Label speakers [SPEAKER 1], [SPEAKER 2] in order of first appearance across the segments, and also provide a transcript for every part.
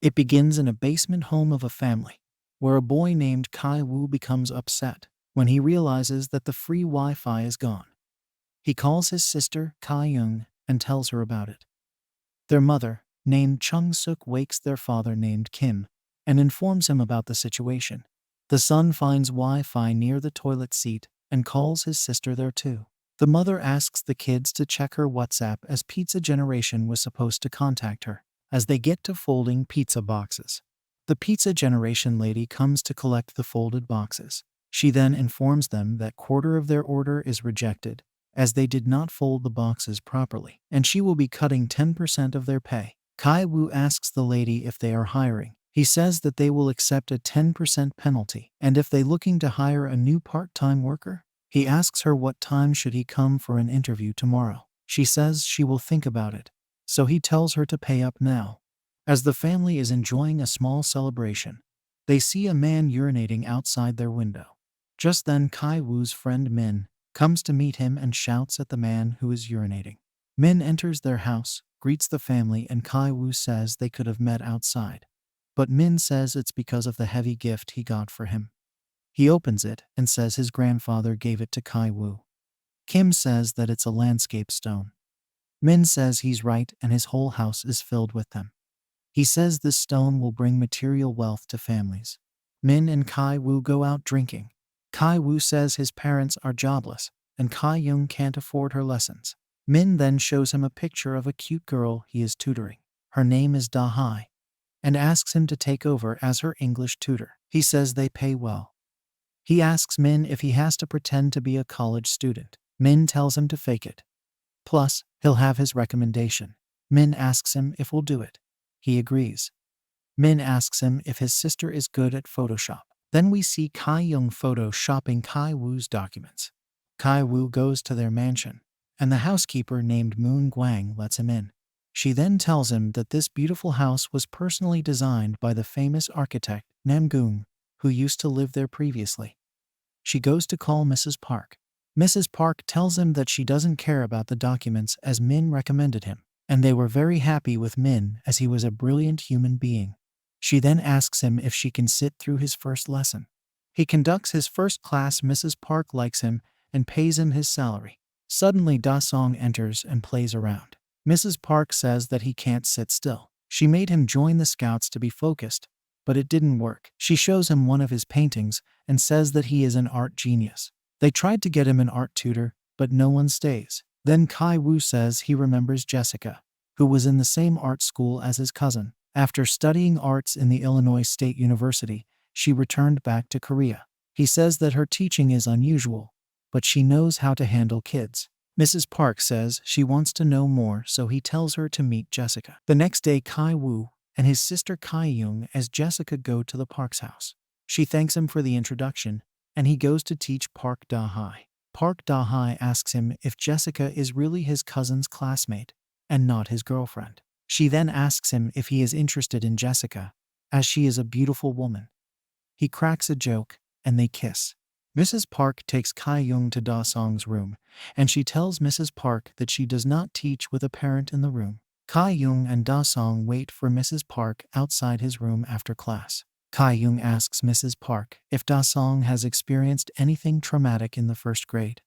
[SPEAKER 1] It begins in a basement home of a family, where a boy named Kai Wu becomes upset when he realizes that the free Wi-Fi is gone. He calls his sister, Kai Young, and tells her about it. Their mother, named Chung Suk, wakes their father, named Kim, and informs him about the situation. The son finds Wi-Fi near the toilet seat and calls his sister there too. The mother asks the kids to check her WhatsApp as Pizza Generation was supposed to contact her. As they get to folding pizza boxes, the Pizza Generation lady comes to collect the folded boxes. She then informs them that quarter of their order is rejected, as they did not fold the boxes properly, and she will be cutting 10% of their pay. Kai Wu asks the lady if they are hiring. He says that they will accept a 10% penalty, and if they looking to hire a new part-time worker. He asks her what time should he come for an interview tomorrow. She says she will think about it, so he tells her to pay up now. As the family is enjoying a small celebration, they see a man urinating outside their window. Just then Kai Wu's friend Min comes to meet him and shouts at the man who is urinating. Min enters their house, greets the family, and Kai Wu says they could have met outside. But Min says it's because of the heavy gift he got for him. He opens it and says his grandfather gave it to Kai Wu. Kim says that it's a landscape stone. Min says he's right and his whole house is filled with them. He says this stone will bring material wealth to families. Min and Kai Wu go out drinking. Kai Wu says his parents are jobless and Kai Young can't afford her lessons. Min then shows him a picture of a cute girl he is tutoring. Her name is Da Hai, and asks him to take over as her English tutor. He says they pay well. He asks Min if he has to pretend to be a college student. Min tells him to fake it. Plus, he'll have his recommendation. Min asks him if he'll do it. He agrees. Min asks him if his sister is good at Photoshop. Then we see Kai Young photoshopping Kai Wu's documents. Kai Wu goes to their mansion, and the housekeeper named Moon Guang lets him in. She then tells him that this beautiful house was personally designed by the famous architect Nam Gung, who used to live there previously. She goes to call Mrs. Park. Mrs. Park tells him that she doesn't care about the documents as Min recommended him, and they were very happy with Min as he was a brilliant human being. She then asks him if she can sit through his first lesson. He conducts his first class. Mrs. Park likes him and pays him his salary. Suddenly Da Song enters and plays around. Mrs. Park says that he can't sit still. She made him join the scouts to be focused, but it didn't work. She shows him one of his paintings and says that he is an art genius. They tried to get him an art tutor, but no one stays. Then Kai Wu says he remembers Jessica, who was in the same art school as his cousin. After studying arts in the Illinois State University, she returned back to Korea. He says that her teaching is unusual, but she knows how to handle kids. Mrs. Park says she wants to know more, so he tells her to meet Jessica. The next day, Kai Wu and his sister Kai Young as Jessica go to the Park's house. She thanks him for the introduction, and he goes to teach Park Da Hai. Park Da Hai asks him if Jessica is really his cousin's classmate and not his girlfriend. She then asks him if he is interested in Jessica, as she is a beautiful woman. He cracks a joke, and they kiss. Mrs. Park takes Kai Young to Da Song's room, and she tells Mrs. Park that she does not teach with a parent in the room. Kai Young and Da Song wait for Mrs. Park outside his room after class. Kai Young asks Mrs. Park if Da Song has experienced anything traumatic in the first grade.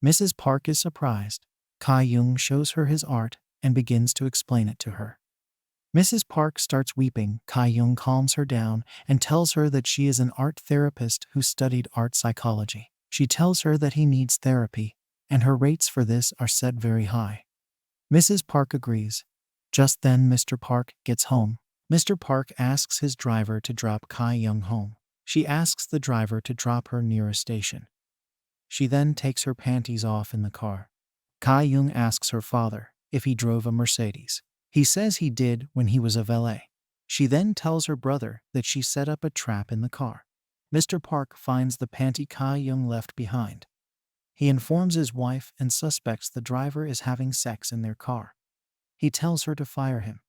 [SPEAKER 1] Mrs. Park is surprised. Kai Young shows her his art and begins to explain it to her. Mrs. Park starts weeping. Kai Young calms her down and tells her that she is an art therapist who studied art psychology. She tells her that he needs therapy, and her rates for this are set very high. Mrs. Park agrees. Just then Mr. Park gets home. Mr. Park asks his driver to drop Kai Young home. She asks the driver to drop her near a station. She then takes her panties off in the car. Kai Young asks her father if he drove a Mercedes. He says he did when he was a valet. She then tells her brother that she set up a trap in the car. Mr. Park finds the panty Kai Young left behind. He informs his wife and suspects the driver is having sex in their car. He tells her to fire him.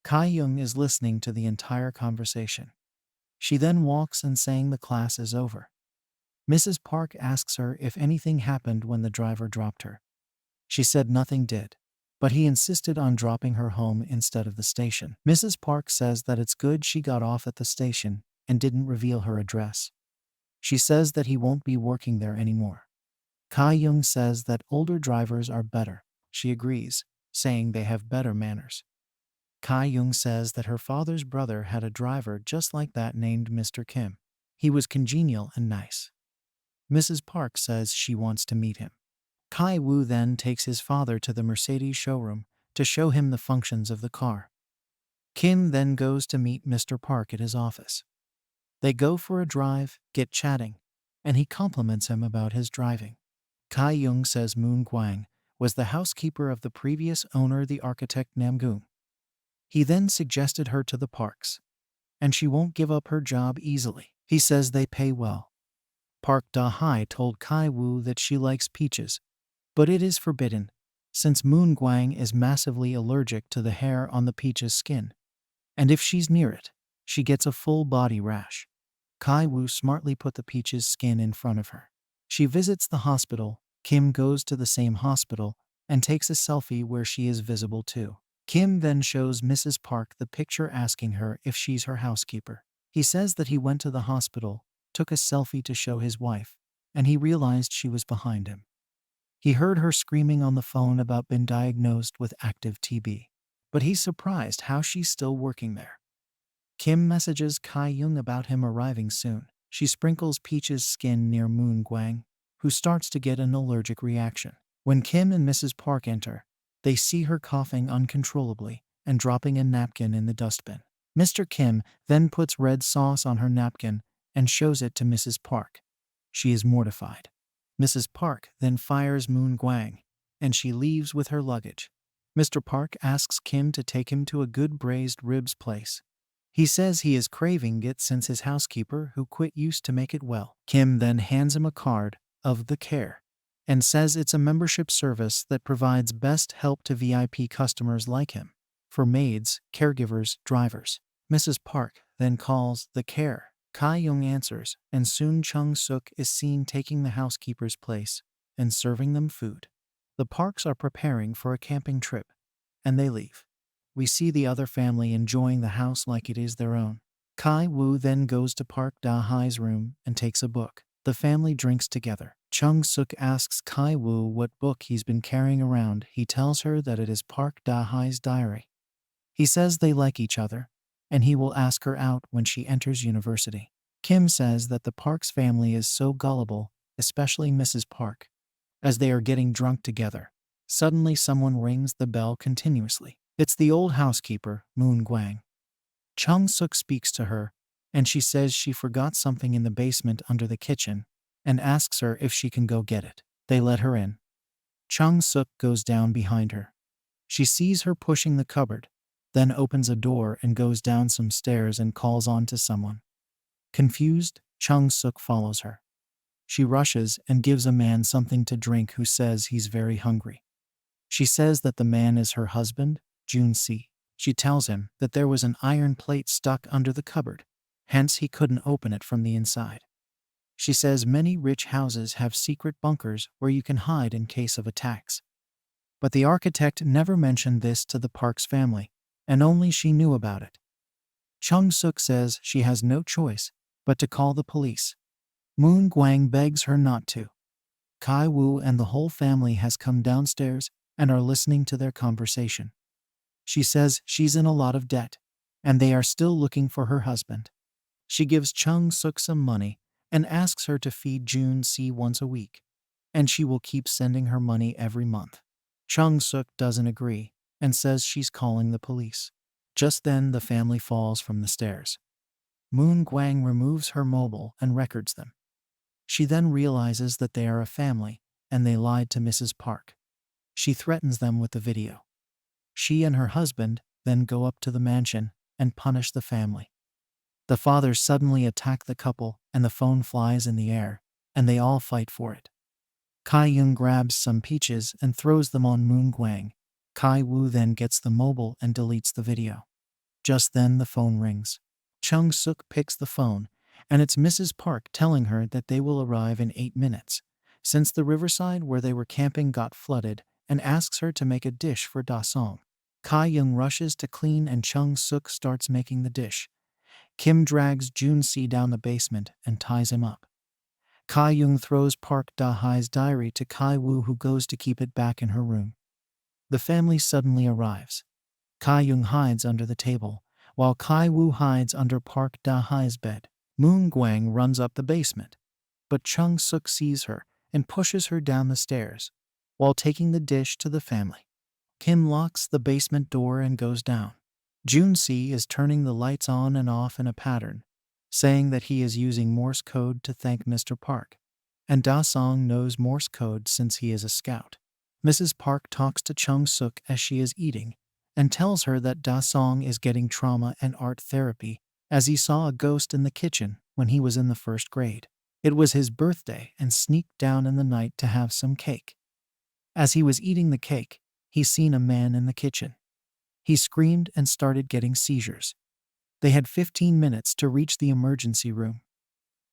[SPEAKER 1] Kai Young is listening to the entire conversation. She then walks and saying the class is over. Mrs. Park asks her if anything happened when the driver dropped her. She said nothing did. but he insisted on dropping her home instead of the station. Mrs. Park says that it's good she got off at the station and didn't reveal her address. She says that he won't be working there anymore. Kai-young says that older drivers are better. She agrees, saying they have better manners. Kai-young says that her father's brother had a driver just like that named Mr. Kim. He was congenial and nice. Mrs. Park says she wants to meet him. Kai-woo then takes his father to the Mercedes showroom to show him the functions of the car. Kim then goes to meet Mr. Park at his office. They go for a drive, get chatting, and he compliments him about his driving. Kai-young says Moon Gwang was the housekeeper of the previous owner, the architect Namgoong. He then suggested her to the Parks, and she won't give up her job easily. He says they pay well. Park Da-hai told Kai-woo that she likes peaches, but it is forbidden, since Moon Gwang is massively allergic to the hair on the peach's skin, and if she's near it, she gets a full body rash. Kai-woo smartly put the peach's skin in front of her. She visits the hospital. Kim goes to the same hospital and takes a selfie where she is visible too. Kim then shows Mrs. Park the picture asking her if she's her housekeeper. He says that he went to the hospital, took a selfie to show his wife, and he realized she was behind him. He heard her screaming on the phone about being diagnosed with active TB, but he's surprised how she's still working there. Kim messages Kai-young about him arriving soon. She sprinkles Peach's skin near Moon Gwang, who starts to get an allergic reaction. When Kim and Mrs. Park enter, they see her coughing uncontrollably and dropping a napkin in the dustbin. Mr. Kim then puts red sauce on her napkin and shows it to Mrs. Park. She is mortified. Mrs. Park then fires Moon Gwang, and she leaves with her luggage. Mr. Park asks Kim to take him to a good braised ribs place. He says he is craving it since his housekeeper who quit used to make it well. Kim then hands him a card of the care and says it's a membership service that provides best help to VIP customers like him, for maids, caregivers, drivers. Mrs. Park then calls the care. Kai-young answers, and soon Chung-suk is seen taking the housekeeper's place and serving them food. The Parks are preparing for a camping trip, and they leave. We see the other family enjoying the house like it is their own. Kai-woo then goes to Park Da-hai's room and takes a book. The family drinks together. Chung-suk asks Kai-woo what book he's been carrying around. He tells her that it is Park Da-hai's diary. He says they like each other, and he will ask her out when she enters university. Kim says that the Parks family is so gullible, especially Mrs. Park. As they are getting drunk together, suddenly someone rings the bell continuously. It's the old housekeeper, Moon Gwang. Chung-suk speaks to her, and she says she forgot something in the basement under the kitchen and asks her if she can go get it. They let her in. Chung-suk goes down behind her. She sees her pushing the cupboard, then opens a door and goes down some stairs and calls on to someone. Confused, Chung-suk follows her. She rushes and gives a man something to drink who says he's very hungry. She says that the man is her husband, Jun-si. She tells him that there was an iron plate stuck under the cupboard, hence he couldn't open it from the inside. She says many rich houses have secret bunkers where you can hide in case of attacks. But the architect never mentioned this to the Parks family, and only she knew about it. Chung-suk says she has no choice but to call the police. Moon Gwang begs her not to. Kai-woo and the whole family has come downstairs and are listening to their conversation. She says she's in a lot of debt, and they are still looking for her husband. She gives Chung-suk some money and asks her to feed Jun-si once a week, and she will keep sending her money every month. Chung-suk doesn't agree and says she's calling the police. Just then the family falls from the stairs. Moon Gwang removes her mobile and records them. She then realizes that they are a family and they lied to Mrs. Park. She threatens them with the video. She and her husband then go up to the mansion and punish the family. The fathers suddenly attack the couple and the phone flies in the air, and they all fight for it. Kai-young grabs some peaches and throws them on Moon Gwang. Kai-woo then gets the mobile and deletes the video. Just then the phone rings. Chung-suk picks the phone, and it's Mrs. Park telling her that they will arrive in 8 minutes, since the riverside where they were camping got flooded and asks her to make a dish for Da Song. Kai Young rushes to clean and Chung Suk starts making the dish. Kim drags Jun Si down the basement and ties him up. Kai Young throws Park Da-hai's diary to Kai Woo, who goes to keep it back in her room. The family suddenly arrives. Kai Young hides under the table, while Kai Woo hides under Park Da-hai's bed. Moon Gwang runs up the basement, but Chung Suk sees her and pushes her down the stairs, while taking the dish to the family. Kim locks the basement door and goes down. Jun Si is turning the lights on and off in a pattern, saying that he is using Morse code to thank Mr. Park. And Da Song knows Morse code since he is a scout. Mrs. Park talks to Chung Suk as she is eating and tells her that Da Song is getting trauma and art therapy as he saw a ghost in the kitchen when he was in the first grade. It was his birthday and sneaked down in the night to have some cake. As he was eating the cake, he seen a man in the kitchen. He screamed and started getting seizures. They had 15 minutes to reach the emergency room.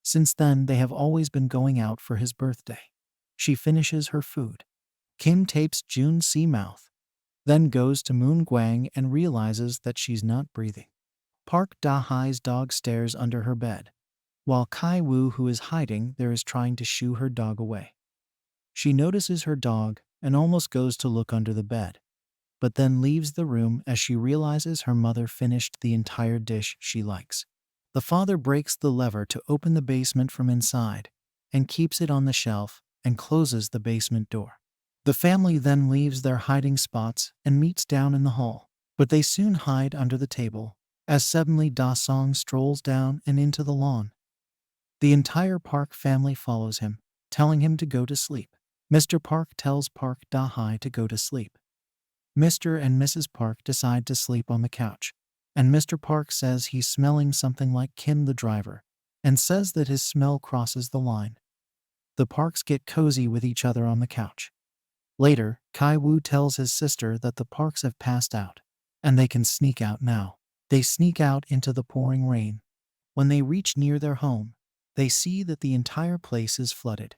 [SPEAKER 1] Since then, they have always been going out for his birthday. She finishes her food. Kim tapes Jun Si mouth, then goes to Moon Gwang and realizes that she's not breathing. Park Da-hai's dog stares under her bed, while Kai Woo, who is hiding there, is trying to shoo her dog away. She notices her dog and almost goes to look under the bed, but then leaves the room as she realizes her mother finished the entire dish she likes. The father breaks the lever to open the basement from inside and keeps it on the shelf and closes the basement door. The family then leaves their hiding spots and meets down in the hall, but they soon hide under the table as suddenly Da Song strolls down and into the lawn. The entire Park family follows him, telling him to go to sleep. Mr. Park tells Park Da-hai to go to sleep. Mr. and Mrs. Park decide to sleep on the couch, and Mr. Park says he's smelling something like Kim the driver, and says that his smell crosses the line. The Parks get cozy with each other on the couch. Later, Kai Woo tells his sister that the Parks have passed out, and they can sneak out now. They sneak out into the pouring rain. When they reach near their home, they see that the entire place is flooded.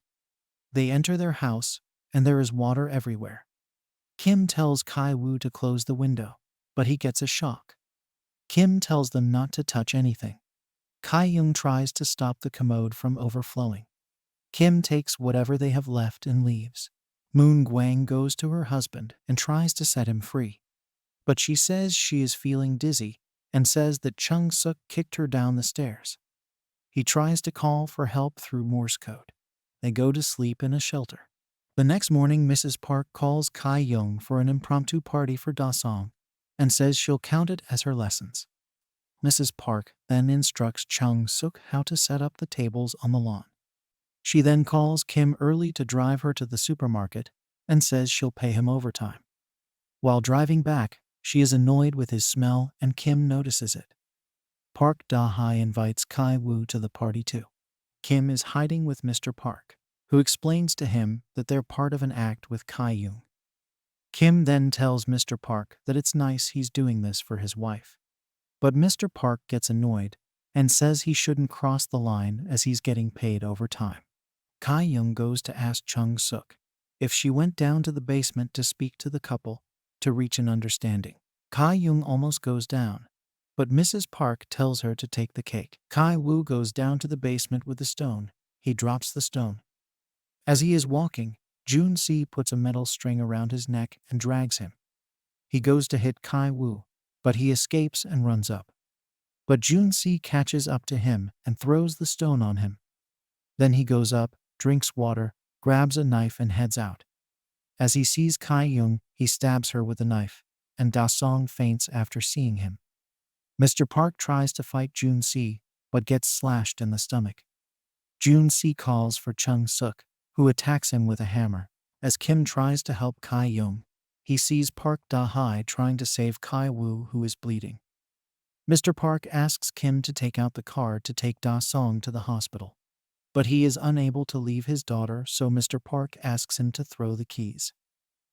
[SPEAKER 1] They enter their house, and there is water everywhere. Kim tells Kai Woo to close the window, but he gets a shock. Kim tells them not to touch anything. Kai Young tries to stop the commode from overflowing. Kim takes whatever they have left and leaves. Moon Gwang goes to her husband and tries to set him free, but she says she is feeling dizzy and says that Chung Suk kicked her down the stairs. He tries to call for help through Morse code. They go to sleep in a shelter. The next morning, Mrs. Park calls Kai Young for an impromptu party for Da Song and says she'll count it as her lessons. Mrs. Park then instructs Chung Suk how to set up the tables on the lawn. She then calls Kim early to drive her to the supermarket and says she'll pay him overtime. While driving back, she is annoyed with his smell and Kim notices it. Park Da-hai invites Kai Woo to the party too. Kim is hiding with Mr. Park, who explains to him that they're part of an act with Kai Young. Kim then tells Mr. Park that it's nice he's doing this for his wife. But Mr. Park gets annoyed and says he shouldn't cross the line as he's getting paid overtime. Kai Young goes to ask Chung Suk if she went down to the basement to speak to the couple to reach an understanding. Kai Young almost goes down, but Mrs. Park tells her to take the cake. Kai Woo goes down to the basement with the stone. He drops the stone. As he is walking, Jun Si puts a metal string around his neck and drags him. He goes to hit Kai Woo, but he escapes and runs up. But Jun Si catches up to him and throws the stone on him. Then he goes up, drinks water, grabs a knife and heads out. As he sees Kai Young, he stabs her with a knife, and Da Song faints after seeing him. Mr. Park tries to fight Jun Si, but gets slashed in the stomach. Jun Si calls for Chung Suk, who attacks him with a hammer. As Kim tries to help Kai Young, he sees Park Da-hai trying to save Kai Woo, who is bleeding. Mr. Park asks Kim to take out the car to take Da Song to the hospital. But he is unable to leave his daughter, so Mr. Park asks him to throw the keys.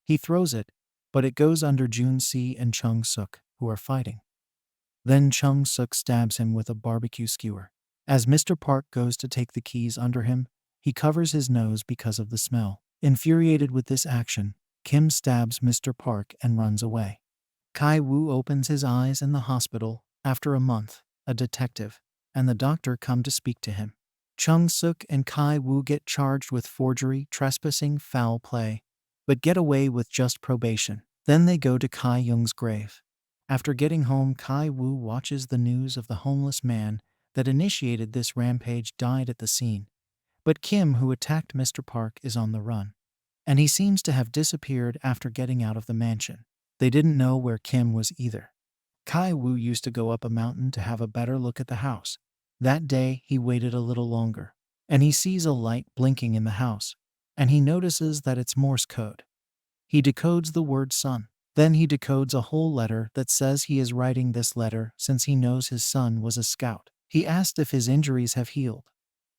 [SPEAKER 1] He throws it, but it goes under Jun Si and Chung Suk, who are fighting. Then Chung Suk stabs him with a barbecue skewer. As Mr. Park goes to take the keys under him, he covers his nose because of the smell. Infuriated with this action, Kim stabs Mr. Park and runs away. Kai Wu opens his eyes in the hospital. After a month, a detective and the doctor come to speak to him. Chung Suk and Kai Wu get charged with forgery, trespassing, foul play, but get away with just probation. Then they go to Kai Young's grave. After getting home, Kai Wu watches the news of the homeless man that initiated this rampage died at the scene. But Kim, who attacked Mr. Park, is on the run, and he seems to have disappeared after getting out of the mansion. They didn't know where Kim was either. Kai Wu used to go up a mountain to have a better look at the house. That day, he waited a little longer, and he sees a light blinking in the house, and he notices that it's Morse code. He decodes the word son. Then he decodes a whole letter that says he is writing this letter since he knows his son was a scout. He asked if his injuries have healed.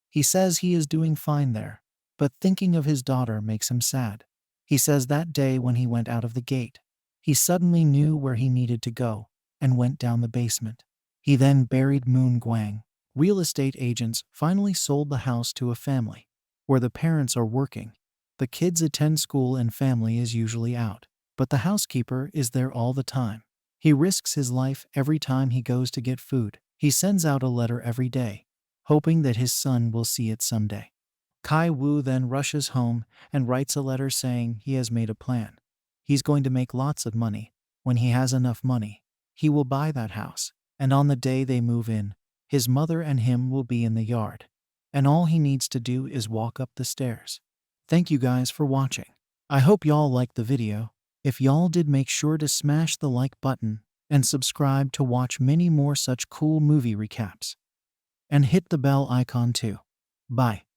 [SPEAKER 1] He says he is doing fine there, but thinking of his daughter makes him sad. He says that day when he went out of the gate, he suddenly knew where he needed to go and went down the basement. He then buried Moon Guang. Real estate agents finally sold the house to a family where the parents are working. The kids attend school and family is usually out, but the housekeeper is there all the time. He risks his life every time he goes to get food. He sends out a letter every day, hoping that his son will see it someday. Kai Wu then rushes home and writes a letter saying he has made a plan. He's going to make lots of money. When he has enough money, he will buy that house, and on the day they move in, his mother and him will be in the yard, and all he needs to do is walk up the stairs. Thank you guys for watching. I hope y'all liked the video. If y'all did, make sure to smash the like button and subscribe to watch many more such cool movie recaps. And hit the bell icon too. Bye.